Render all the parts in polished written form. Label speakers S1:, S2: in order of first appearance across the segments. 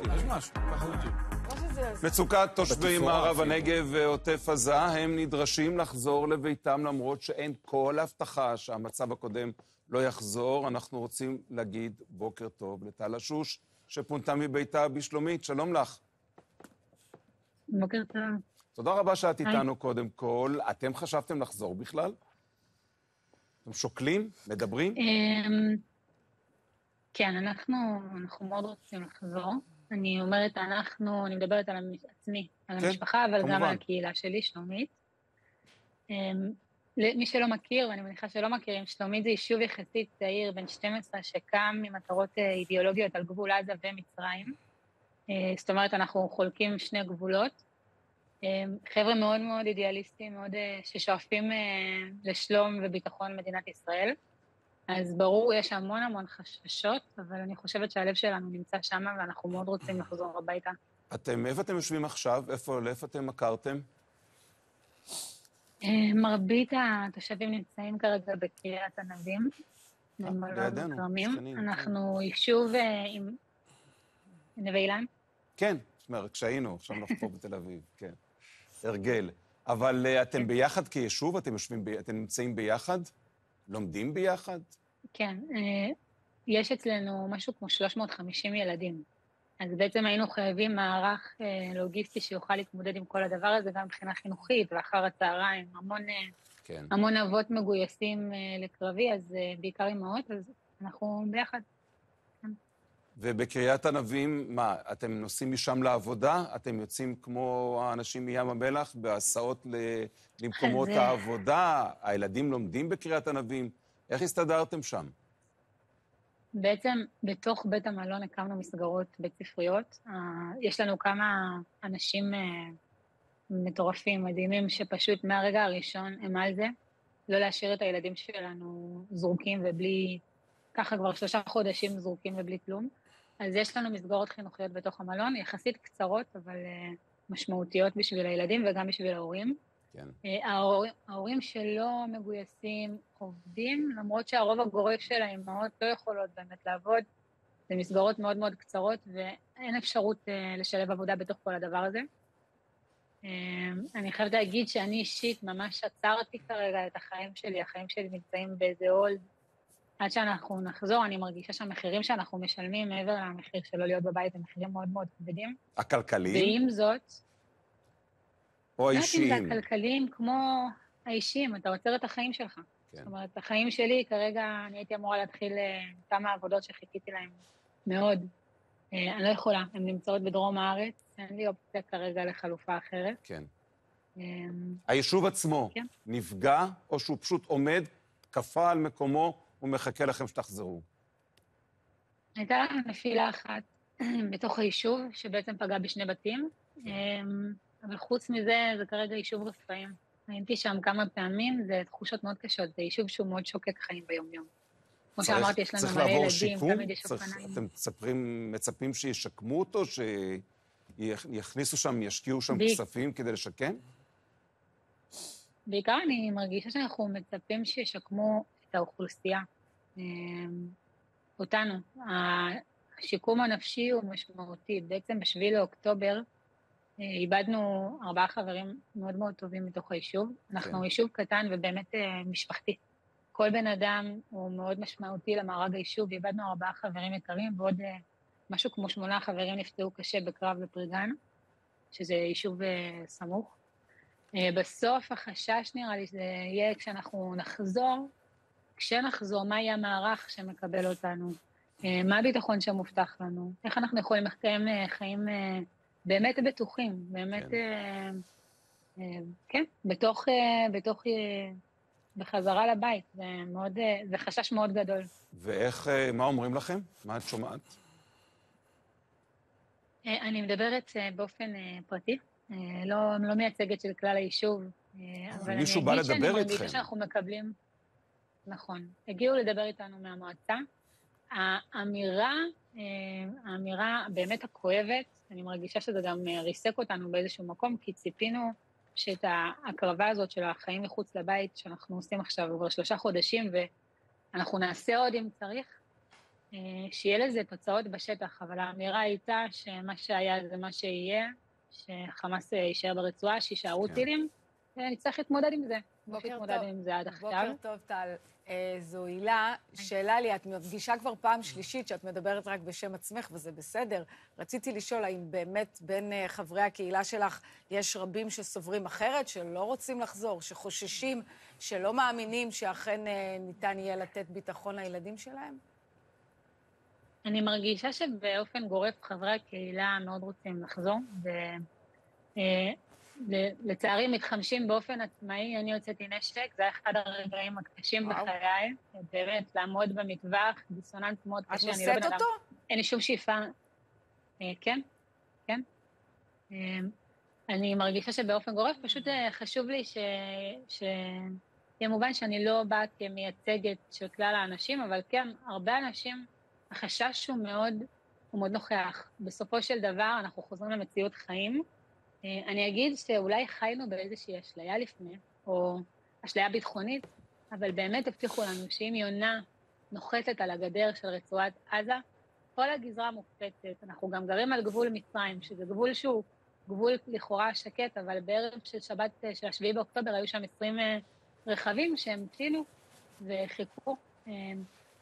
S1: יש משהו, ככה יודעים.
S2: מצוקת תושבי מערב הנגב ועוטף עזה, הם נדרשים לחזור לביתם למרות שאין כל הבטחה שהמצב הקודם לא יחזור. אנחנו רוצים להגיד בוקר טוב לטל אשוש, שפונתה מביתה בשלומית. שלום לך.
S3: בוקר טוב.
S2: תודה רבה שאת איתנו קודם כל. אתם חשבתם לחזור בכלל? אתם שוקלים? מדברים?
S3: כן, אנחנו מאוד רוצים לחזור. אני אומרת אני מדברת על עצמי, על המשפחה, אבל גם על הקהילה שלי, שלומית. מי שלא מכיר, ואני מניחה שלא מכירים, שלומית זה יישוב יחסית צעיר, בן 12, שקם ממטרות אידיאולוגיות על גבול עזה ומצרים. זאת אומרת, אנחנו חולקים שני גבולות. חבר'ה מאוד מאוד אידיאליסטים, מאוד ששואפים לשלום וביטחון מדינת ישראל. אז ברור, יש המון חששות, אבל אני חושבת שהלב שלנו נמצא שם, ואנחנו מאוד רוצים לחזור הביתה.
S2: איפה אתם יושבים עכשיו? איפה אתם מכרתם?
S3: מרבית התושבים נמצאים כרגע בקריית ענבים.
S2: לידינו, שכנים.
S3: אנחנו יישוב עם נווה אילן.
S2: כן, זאת אומרת, כשהיינו, עכשיו אנחנו פה בתל אביב, כן. הרגל. אבל אתם ביחד כיישוב? אתם נמצאים ביחד? לומדים ביחד?
S3: כן, יש אצלנו משהו כמו 350 ילדים. אז בעצם היינו חייבים מערך לוגיסטי שיוכל להתמודד עם כל הדבר הזה, גם מבחינה חינוכית, ואחר הצהריים, המון אבות מגויסים לקרבי, אז בעיקר אמהות, אז אנחנו ביחד.
S2: ובקריית ענבים, מה, אתם נוסעים משם לעבודה? אתם יוצאים כמו האנשים מים המלח בהסעות למקומות העבודה? הילדים לומדים בקריית ענבים? איך הסתדרתם שם?
S3: בעצם בתוך בית המלון הקמנו מסגרות בית ספריות. יש לנו כמה אנשים מטורפים, מדהימים, שפשוט מהרגע הראשון הם על זה, לא להשאיר את הילדים שלנו זרוקים ובלי, ככה כבר 3 חודשים זרוקים ובלי כלום. אז יש לנו מסגרות חינוכיות בתוך המלון, יחסית קצרות, אבל משמעותיות בשביל הילדים וגם בשביל ההורים.
S2: כן.
S3: ההורים שלא מגויסים עובדים, למרות שהרוב הגורף של האימהות לא יכולות באמת לעבוד. זה מסגרות מאוד מאוד קצרות, ואין אפשרות לשלב עבודה בתוך כל הדבר הזה. אני חייבת להגיד שאני אישית ממש עצרתי כרגע את החיים שלי נמצאים באיזה הולד. עד שאנחנו נחזור, אני מרגישה שהמחירים שאנחנו משלמים מעבר למחיר שלא להיות בבית, הם מחירים מאוד מאוד כבדים.
S2: הכלכליים?
S3: ועם זאת,
S2: או האישיים?
S3: לא יודעת אם זה הכלכליים כמו האישיים, אתה עוצר את החיים שלך.
S2: כן.
S3: זאת אומרת, החיים שלי כרגע, אני הייתי אמורה להתחיל כמה עבודות שחיכיתי להן מאוד. אני לא יכולה, הן נמצאות בדרום הארץ, אין לי אופציה כרגע לחלופה אחרת.
S2: כן. היישוב עצמו נפגע, או שהוא פשוט עומד, קפה על מקומו, ומחכה לכם שתחזרו?
S3: הייתה לנו נפילה אחת בתוך היישוב, שבעצם פגע בשני בתים, אבל חוץ מזה, זה כרגע יישוב רפאים. הייתי שם כמה פעמים, זה תחושות מאוד קשות, זה יישוב שהוא מאוד שוקק חיים ביום-יום. כמו שאמרתי, יש לנו מלא ילדים, תמיד יש אופניים.
S2: אתם מצפים שישקמו אותו, שיכניסו שם, ישקיעו שם כספים כדי לשקם?
S3: בעיקר אני מרגישה שאנחנו מצפים שישקמו את האוכלוסייה, אותנו. השיקום הנפשי הוא משמעותי. בעצם ב7 לאוקטובר איבדנו 4 חברים מאוד מאוד טובים מתוך היישוב. אנחנו יישוב קטן ובאמת משפחתי. כל בן אדם הוא מאוד משמעותי למארג היישוב. איבדנו 4 חברים יקרים, ועוד משהו כמו 8 חברים נפצעו קשה בקרב בפריגן, שזה יישוב סמוך. בסוף החשש נראה לי שזה יהיה כשנחזור, מה יהיה המערך שמקבל אותנו, מה הביטחון שמובטח לנו, איך אנחנו יכולים לקיים חיים באמת בטוחים, באמת, כן, בחזרה לבית, זה חשש מאוד גדול.
S2: ואיך, מה אומרים לכם? מה את שומעת?
S3: אני מדברת באופן פרטי, לא מייצגת של כלל היישוב, אבל
S2: מישהו בא לדבר איתכם.
S3: אני מרגישה שאנחנו מקבלים, נכון, הגיעו לדבר איתנו מהמועצה. האמירה באמת הכואבת, אני מרגישה שזה גם ריסק אותנו באיזשהו מקום, כי ציפינו שאת ההקרבה הזאת של החיים מחוץ לבית, שאנחנו עושים עכשיו כבר 3 חודשים, ואנחנו נעשה עוד אם צריך, שיהיה לזה תוצאות בשטח, אבל האמירה הייתה שמה שהיה זה מה שיהיה, שחמאס יישאר ברצועה, שישארו טילים, ונצטרך להתמודד עם זה. כמו שהתמודדנו עם זה עד עכשיו.
S1: בוקר טוב, טל. זו הילה. שאלה לי, את מרגישה כבר פעם שלישית שאת מדברת רק בשם עצמך, וזה בסדר. רציתי לשאול, האם באמת בין חברי הקהילה שלך יש רבים שסוברים אחרת, שלא רוצים לחזור, שחוששים, שלא מאמינים שאכן ניתן יהיה לתת ביטחון לילדים שלהם?
S3: אני מרגישה שבאופן גורף חברי הקהילה מאוד רוצים לחזור, לצערי מתחמשים באופן עצמאי. אני הוצאתי נשק, זה היה אחד הרגעים הקשים בחיי, באמת, לעמוד במטווח, דיסוננס מאוד קשה.
S1: את נושאת אותו?
S3: אין לי שום שאיפה. כן, כן. אני מרגישה שבאופן גורף, פשוט חשוב לי מובן שאני לא באה כמייצגת של כלל האנשים, אבל כן, הרבה אנשים, החשש הוא מאוד נוכח. בסופו של דבר, אנחנו חוזרים למציאות חיים, אני אגיד שאולי חיינו באיזושהי אשליה לפני, או אשליה ביטחונית, אבל באמת הבטיחו לנו שאם יונה נוחתת על הגדר של רצועת עזה, כל הגזרה מופצת. אנחנו גם גרים על גבול מצרים, שזה גבול שהוא גבול לכאורה שקט, אבל בערב של שבת של 7 באוקטובר היו שם 20 רכבים שהמתינו וחיכו.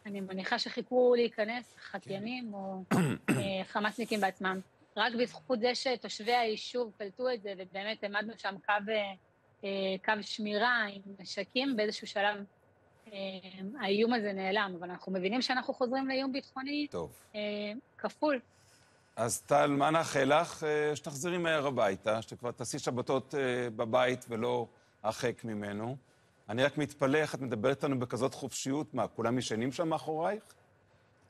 S3: אני מניחה שחיכו להיכנס חתיינים או חמאסניקים בעצמם. רק בזכות זה שתושבי היישוב קלטו את זה, ובאמת עמדנו שם קו שמירה עם נשקים, באיזשהו שלב האיום הזה נעלם, אבל אנחנו מבינים שאנחנו חוזרים לאיום ביטחוני כפול.
S2: אז טל, מה נאחל לך? שתחזרי מהר הביתה, שכבר תעשי שבתות בבית ולא הרחק ממנו. אני רק מתפלא איך את מדברת לנו בכזאת חופשיות. מה, כולם ישנים שם מאחורייך?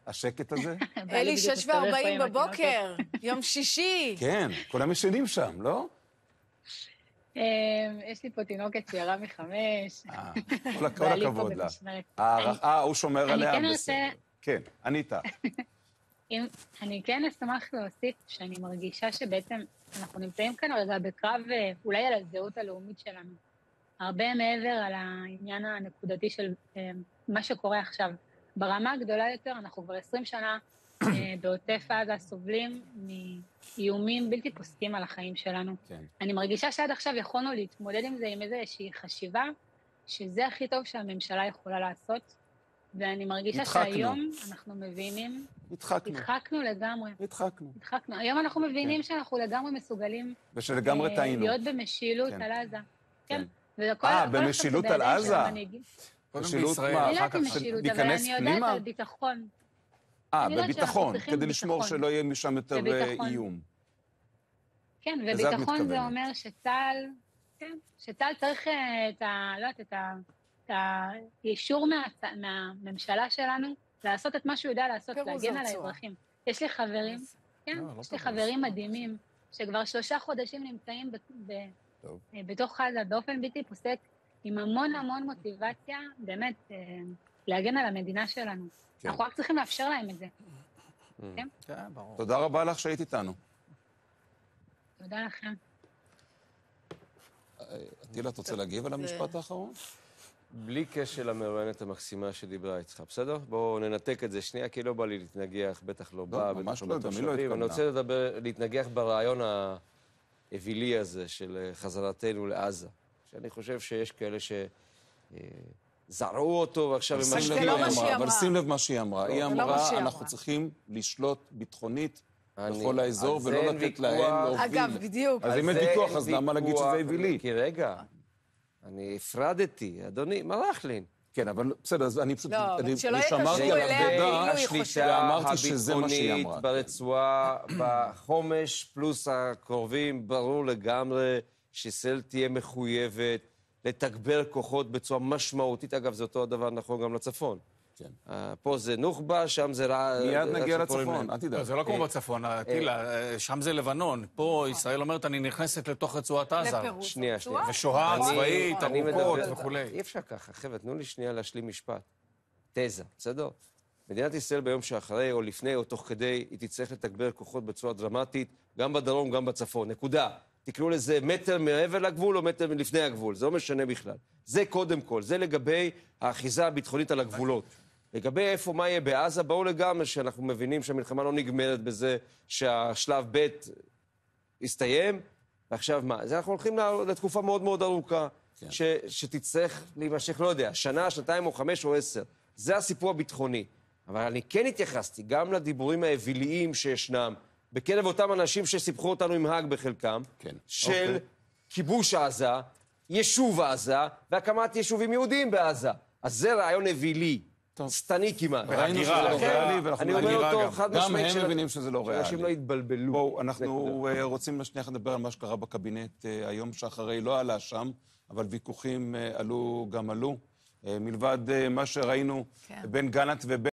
S2: השקט הזה?
S1: אלי, 6:40 בבוקר, יום שישי.
S2: כן, כולם ישנים שם, לא?
S3: יש לי פה תינוקת צעירה מ5.
S2: כל הכבוד לה. הוא שומר עליה בסדר. כן, אני איתה.
S3: אני כן אשמח להוסיף שאני מרגישה שבעצם אנחנו נמצאים כאן רגע בקרב אולי על הזהות הלאומית שלנו. הרבה מעבר על העניין הנקודתי של מה שקורה עכשיו. ברמה הגדולה יותר, אנחנו כבר 20 שנה בעוטף עזה סובלים מאיומים בלתי פוסקים על החיים שלנו. כן. אני מרגישה שעד עכשיו יכולנו להתמודד עם זה עם איזושהי חשיבה, שזה הכי טוב שהממשלה יכולה לעשות, ואני מרגישה שהיום אנחנו מבינים... הדחקנו לגמרי. הדחקנו. היום אנחנו מבינים שאנחנו לגמרי מסוגלים...
S2: ושלגמרי טעינו.
S3: להיות במשילות על עזה. כן.
S2: במשילות על עזה?
S3: משילות מה? אני יודעת עם משילות, אבל אני יודעת על ביטחון.
S2: בביטחון, כדי לשמור שלא יהיה משם יותר איום.
S3: כן, וביטחון זה אומר שצה"ל צריך את האישור מהממשלה שלנו, לעשות את מה שהוא יודע לעשות, להגן על האזרחים. יש לי חברים, יש לי חברים מדהימים, שכבר 3 חודשים נמצאים בתוך עזה, באופן בלתי פוסק, עם המון מוטיבציה, באמת, להגן על המדינה שלנו. אנחנו רק צריכים לאפשר להם את זה. כן?
S2: ברור. תודה רבה לך שהיית איתנו.
S3: תודה לכם.
S2: עטילה, את רוצה להגיב על המשפט האחרון?
S4: בלי קשר למרואיינת המקסימה שדיברה איתך, בסדר? בואו ננתק את זה שנייה, כי לא בא לי להתנגח, בטח לא בא,
S2: ממש לא, גם היא לא
S4: התכוונה. אני רוצה להתנגח ברעיון האווילי הזה של חזרתנו לעזה. שאני חושב שיש כאלה שזרעו אותו, ועכשיו הם משקיעים.
S2: אבל שים לב מה שהיא אמרה. היא אמרה, אנחנו צריכים לשלוט ביטחונית בכל האזור, ולא לתת להם להוביל.
S1: אגב, בדיוק.
S2: אז אם אין ויכוח, אז למה להגיד שזה אווילי?
S4: כי רגע, אני הפרדתי, אדוני, מרחלין.
S2: כן, אבל בסדר, אז אני פשוט...
S1: שלא יקשרו אליה,
S4: השליטה הביטחונית ברצועה, בחומש פלוס הקרובים, ברור לגמרי שישראל תהיה מחויבת לתגבר כוחות בצורה משמעותית. אגב, זה אותו הדבר נכון גם לצפון. כן. פה זה נוח'בה, שם זה...
S2: מיד נגיע לצפון, אל תדע.
S5: זה לא כמו בצפון, טילה, שם זה לבנון. פה ישראל אומרת, אני נכנסת לתוך רצועת עזה.
S4: שנייה.
S5: ושואה צבאית, ארוכות וכו'.
S4: אי אפשר ככה, חבר'ה, תנו לי שנייה להשלים משפט. תזה, בסדר? מדינת ישראל ביום שאחרי או לפני או תוך כדי, היא תצטרך לתגבר כוחות בצורה דרמטית, גם בדרום, גם בצפון. נקודה. תקראו לזה מטר מעבר לגבול או מטר לפני הגבול, זה לא משנה בכלל. זה קודם כל, זה לגבי האחיזה הביטחונית על הגבולות. לגבי איפה מה יהיה בעזה, ברור לגמרי שאנחנו מבינים שהמלחמה לא נגמרת בזה שהשלב ב' הסתיים, ועכשיו מה? אז אנחנו הולכים לתקופה מאוד מאוד ארוכה, כן. שתצטרך להימשך, לא יודע, שנה, שנתיים או 5 או 10. זה הסיפור הביטחוני. אבל אני כן התייחסתי גם לדיבורים האוויליים שישנם, בקרב אותם אנשים שסיפחו אותנו עם האג בחלקם, כן. של כיבוש עזה, יישוב עזה, והקמת יישובים יהודיים בעזה. אז זה רעיון אווילי. סטני כמעט.
S2: אני
S4: אומר אותו חד משמעית.
S2: גם הם מבינים שזה לא ריאלי.
S4: שאנשים לא יתבלבלו.
S2: בואו, אנחנו רוצים לשנייה לדבר על מה שקרה בקבינט היום שאחרי, לא עלה שם, אבל ויכוחים עלו גם עלו. מלבד מה שראינו בין גלנט ובין